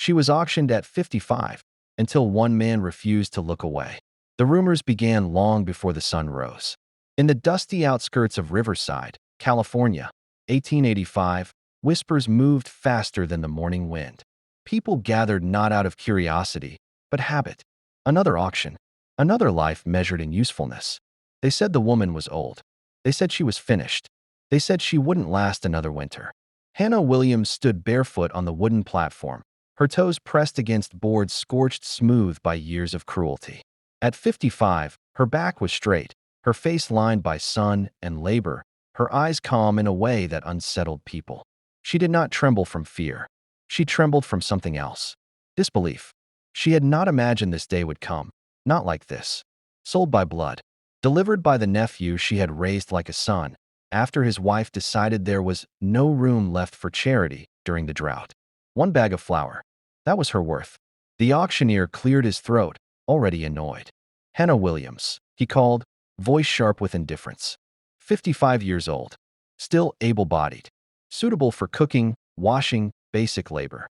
She was auctioned at 55 until one man refused to look away. The rumors began long before the sun rose. In the dusty outskirts of Riverside, California, 1885, whispers moved faster than the morning wind. People gathered not out of curiosity, but habit. Another auction. Another life measured in usefulness. They said the woman was old. They said she was finished. They said she wouldn't last another winter. Hannah Williams stood barefoot on the wooden platform, her toes pressed against boards scorched smooth by years of cruelty. At 55, her back was straight, her face lined by sun and labor, her eyes calm in a way that unsettled people. She did not tremble from fear. She trembled from something else. Disbelief. She had not imagined this day would come. Not like this. Sold by blood. Delivered by the nephew she had raised like a son, after his wife decided there was no room left for charity during the drought. One bag of flour. That was her worth. The auctioneer cleared his throat, already annoyed. Hannah Williams, he called, voice sharp with indifference. 55 years old. Still able-bodied. Suitable for cooking, washing, basic labor.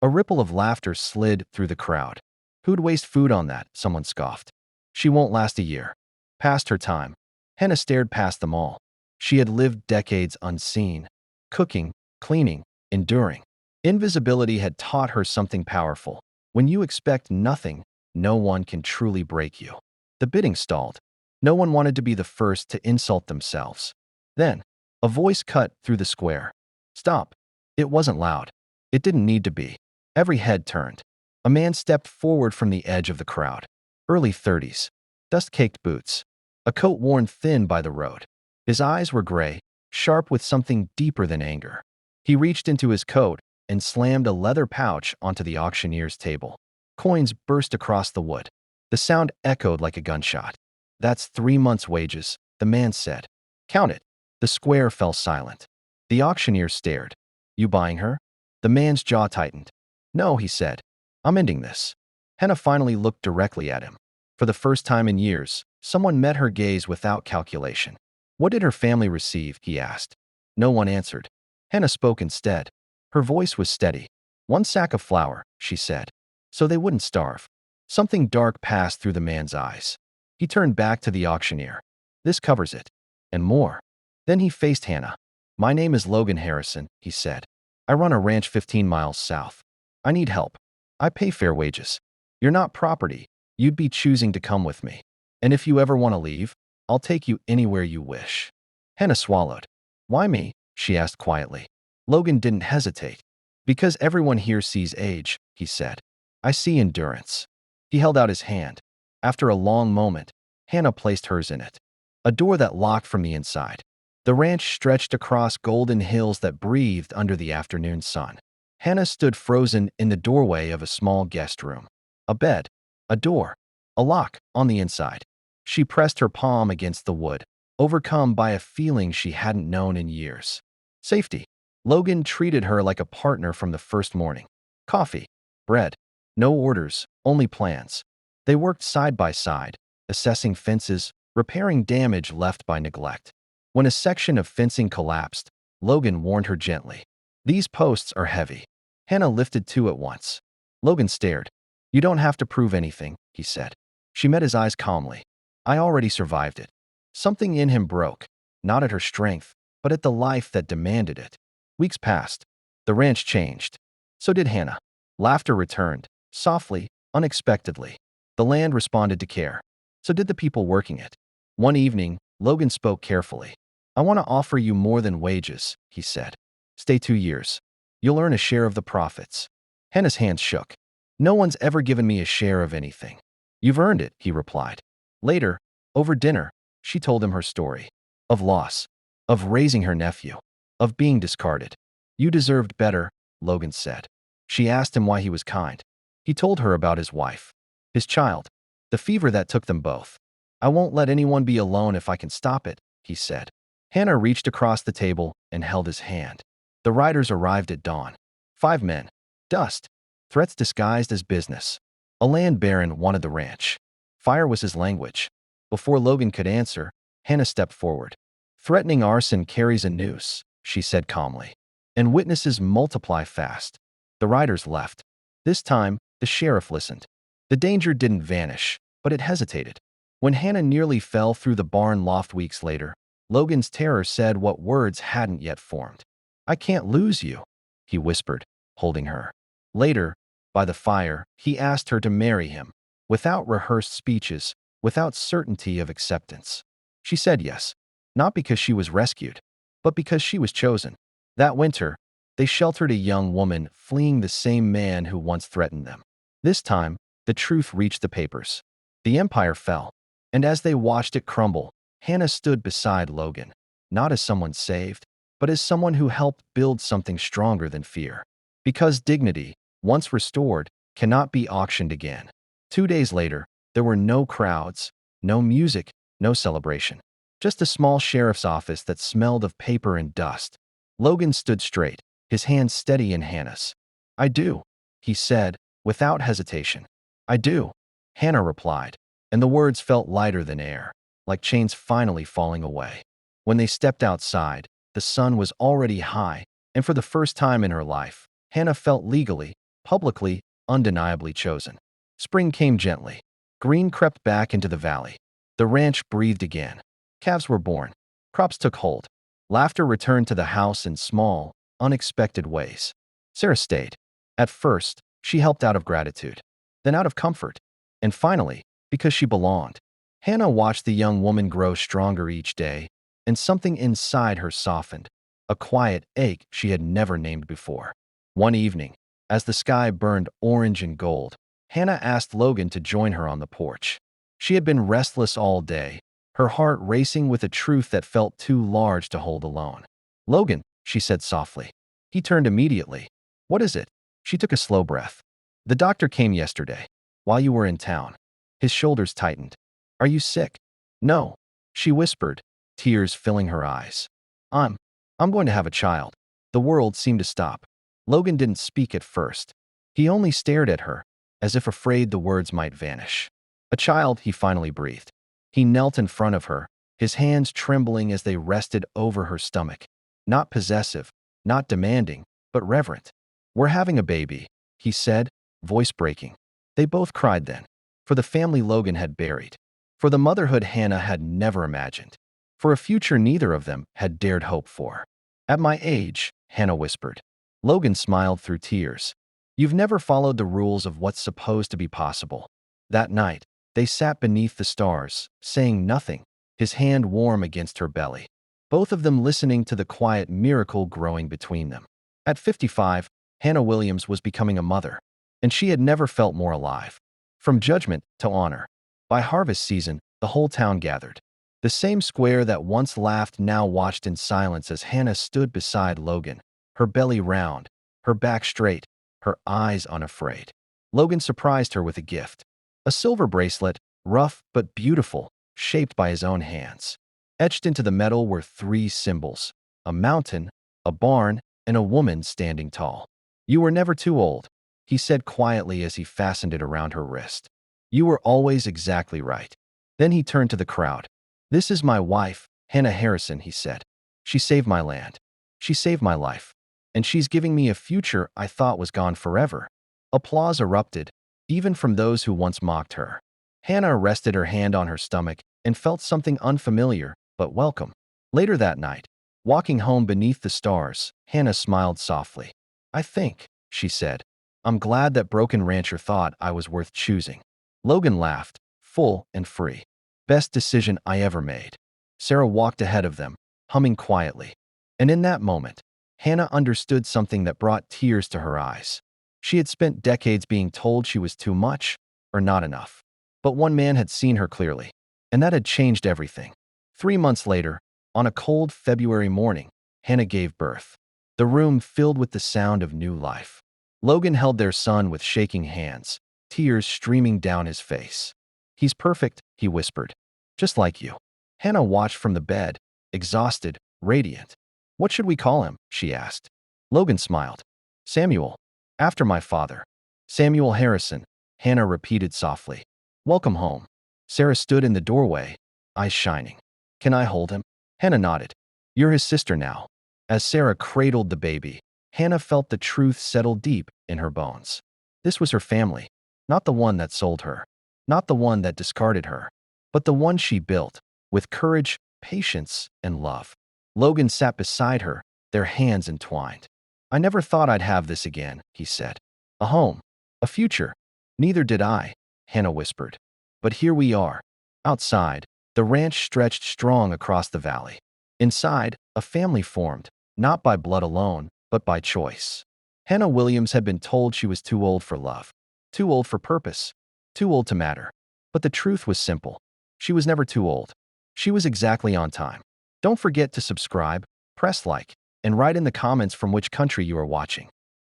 A ripple of laughter slid through the crowd. Who'd waste food on that? Someone scoffed. She won't last a year. Past her time. Hannah stared past them all. She had lived decades unseen. Cooking, cleaning, enduring. Invisibility had taught her something powerful. When you expect nothing, no one can truly break you. The bidding stalled. No one wanted to be the first to insult themselves. Then, a voice cut through the square. Stop. It wasn't loud. It didn't need to be. Every head turned. A man stepped forward from the edge of the crowd. Early 30s. Dust-caked boots. A coat worn thin by the road. His eyes were gray, sharp with something deeper than anger. He reached into his coat and slammed a leather pouch onto the auctioneer's table. Coins burst across the wood. The sound echoed like a gunshot. That's 3 months' wages, the man said. Count it. The square fell silent. The auctioneer stared. You buying her? The man's jaw tightened. No, he said. I'm ending this. Hannah finally looked directly at him. For the first time in years, someone met her gaze without calculation. What did her family receive? He asked. No one answered. Hannah spoke instead. Her voice was steady. 1 sack of flour, she said. So they wouldn't starve. Something dark passed through the man's eyes. He turned back to the auctioneer. This covers it. And more. Then he faced Hannah. My name is Logan Harrison, he said. I run a ranch 15 miles south. I need help. I pay fair wages. You're not property. You'd be choosing to come with me. And if you ever want to leave, I'll take you anywhere you wish. Hannah swallowed. Why me? She asked quietly. Logan didn't hesitate. Because everyone here sees age, he said. I see endurance. He held out his hand. After a long moment, Hannah placed hers in it. A door that locked from the inside. The ranch stretched across golden hills that breathed under the afternoon sun. Hannah stood frozen in the doorway of a small guest room. A bed, a door, a lock on the inside. She pressed her palm against the wood, overcome by a feeling she hadn't known in years. Safety. Logan treated her like a partner from the first morning. Coffee, bread, no orders, only plans. They worked side by side, assessing fences, repairing damage left by neglect. When a section of fencing collapsed, Logan warned her gently. These posts are heavy. Hannah lifted 2 at once. Logan stared. You don't have to prove anything, he said. She met his eyes calmly. I already survived it. Something in him broke, not at her strength, but at the life that demanded it. Weeks passed. The ranch changed. So did Hannah. Laughter returned, softly, unexpectedly. The land responded to care. So did the people working it. One evening, Logan spoke carefully. I want to offer you more than wages, he said. Stay 2 years. You'll earn a share of the profits. Hannah's hands shook. No one's ever given me a share of anything. You've earned it, he replied. Later, over dinner, she told him her story. Of loss. Of raising her nephew. Of being discarded. You deserved better, Logan said. She asked him why he was kind. He told her about his wife. His child. The fever that took them both. I won't let anyone be alone if I can stop it, he said. Hannah reached across the table and held his hand. The riders arrived at dawn. 5 men. Dust. Threats disguised as business. A land baron wanted the ranch. Fire was his language. Before Logan could answer, Hannah stepped forward. Threatening arson carries a noose, she said calmly. And witnesses multiply fast. The riders left. This time, the sheriff listened. The danger didn't vanish, but it hesitated. When Hannah nearly fell through the barn loft weeks later, Logan's terror said what words hadn't yet formed. "I can't lose you," he whispered, holding her. Later, by the fire, he asked her to marry him, without rehearsed speeches, without certainty of acceptance. She said yes, not because she was rescued, but because she was chosen. That winter, they sheltered a young woman fleeing the same man who once threatened them. This time, the truth reached the papers. The empire fell, and as they watched it crumble, Hannah stood beside Logan, not as someone saved, but as someone who helped build something stronger than fear. Because dignity, once restored, cannot be auctioned again. 2 days later, there were no crowds, no music, no celebration. Just a small sheriff's office that smelled of paper and dust. Logan stood straight, his hand steady in Hannah's. "I do," he said, without hesitation. "I do," Hannah replied, and the words felt lighter than air, like chains finally falling away. When they stepped outside, the sun was already high, and for the first time in her life, Hannah felt legally, publicly, undeniably chosen. Spring came gently. Green crept back into the valley. The ranch breathed again. Calves were born. Crops took hold. Laughter returned to the house in small, unexpected ways. Sarah stayed. At first, she helped out of gratitude, then out of comfort, and finally, because she belonged. Hannah watched the young woman grow stronger each day, and something inside her softened, a quiet ache she had never named before. One evening, as the sky burned orange and gold, Hannah asked Logan to join her on the porch. She had been restless all day, her heart racing with a truth that felt too large to hold alone. "Logan," she said softly. He turned immediately. "What is it?" She took a slow breath. "The doctor came yesterday, while you were in town." His shoulders tightened. "Are you sick?" "No," she whispered, tears filling her eyes. I'm going to have a child." The world seemed to stop. Logan didn't speak at first. He only stared at her, as if afraid the words might vanish. "A child," he finally breathed. He knelt in front of her, his hands trembling as they rested over her stomach. Not possessive, not demanding, but reverent. "We're having a baby," he said, voice breaking. They both cried then, for the family Logan had buried, for the motherhood Hannah had never imagined, for a future neither of them had dared hope for. "At my age," Hannah whispered. Logan smiled through tears. "You've never followed the rules of what's supposed to be possible." That night, they sat beneath the stars, saying nothing, his hand warm against her belly, both of them listening to the quiet miracle growing between them. At 55, Hannah Williams was becoming a mother, and she had never felt more alive. From judgment to honor. By harvest season, the whole town gathered. The same square that once laughed now watched in silence as Hannah stood beside Logan, her belly round, her back straight, her eyes unafraid. Logan surprised her with a gift. A silver bracelet, rough but beautiful, shaped by his own hands. Etched into the metal were 3 symbols: a mountain, a barn, and a woman standing tall. "You were never too old," he said quietly as he fastened it around her wrist. "You were always exactly right." Then he turned to the crowd. "This is my wife, Hannah Harrison," he said. "She saved my land. She saved my life. And she's giving me a future I thought was gone forever." Applause erupted, even from those who once mocked her. Hannah rested her hand on her stomach and felt something unfamiliar but welcome. Later that night, walking home beneath the stars, Hannah smiled softly. "I think," she said, "I'm glad that broken rancher thought I was worth choosing." Logan laughed, full and free. "Best decision I ever made." Sarah walked ahead of them, humming quietly. And in that moment, Hannah understood something that brought tears to her eyes. She had spent decades being told she was too much or not enough. But one man had seen her clearly, and that had changed everything. 3 months later, on a cold February morning, Hannah gave birth. The room filled with the sound of new life. Logan held their son with shaking hands, tears streaming down his face. "He's perfect," he whispered. "Just like you." Hannah watched from the bed, exhausted, radiant. "What should we call him?" she asked. Logan smiled. "Samuel, after my father." "Samuel Harrison," Hannah repeated softly. "Welcome home." Sarah stood in the doorway, eyes shining. "Can I hold him?" Hannah nodded. "You're his sister now." As Sarah cradled the baby, Hannah felt the truth settle deep in her bones. This was her family, not the one that sold her, not the one that discarded her, but the one she built, with courage, patience, and love. Logan sat beside her, their hands entwined. "I never thought I'd have this again," he said. "A home, a future." "Neither did I," Hannah whispered. "But here we are." Outside, the ranch stretched strong across the valley. Inside, a family formed, not by blood alone, but by choice. Hannah Williams had been told she was too old for love, too old for purpose, too old to matter. But the truth was simple. She was never too old. She was exactly on time. Don't forget to subscribe, press like, and write in the comments from which country you are watching.